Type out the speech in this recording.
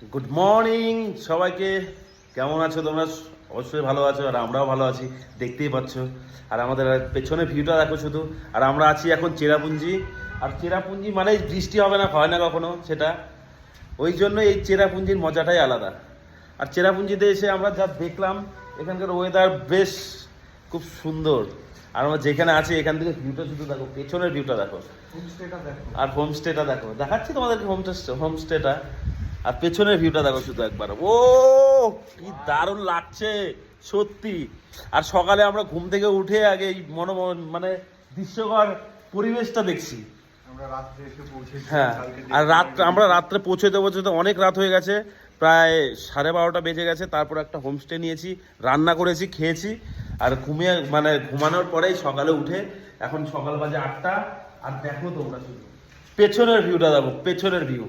Good morning সবাইকে। কেমন আছো তোমরা? অবশ্যই ভালো আছো, আর আমরাও ভালো আছি, দেখতেই পাচ্ছ। আর আমাদের পেছনে ভিউটা দেখো শুধু। আর আমরা আছি এখন চেরাপুঞ্জি। আর চেরাপুঞ্জি মানে বৃষ্টি হবে না, হয় না কখনো সেটা। ওই জন্য এই চেরাপুঞ্জির মজাটাই আলাদা। আর চেরাপুঞ্জিতে এসে আমরা যা দেখলাম, এখানকার ওয়েদার বেশ খুব সুন্দর। আর আমরা যেখানে আছি এখান থেকে ভিউটা শুধু দেখো, পেছনের ভিউটা দেখো, আর হোমস্টেটা দেখো, দেখাচ্ছি তোমাদেরকে হোমস্টেটা। আর পেছনের ভিউটা দেখো শুধু একবার। ও কি দারুণ লাগছে সত্যি। আর সকালে আমরা ঘুম থেকে উঠে আগে এই মানে দৃশ্যকর পরিবেশটা দেখছি। হ্যাঁ, আর আমরা রাত্রে পৌঁছতে অনেক রাত হয়ে গেছে, প্রায় 12:30 বেজে গেছে। তারপর একটা হোমস্টে নিয়েছি, রান্না করেছি, খেয়েছি। আর ঘুমানোর পরেই সকালে উঠে, এখন সকাল বাজে 8টা। আর দেখো তোমরা শুধু পেছনের ভিউটা দেখো, পেছনের ভিউ।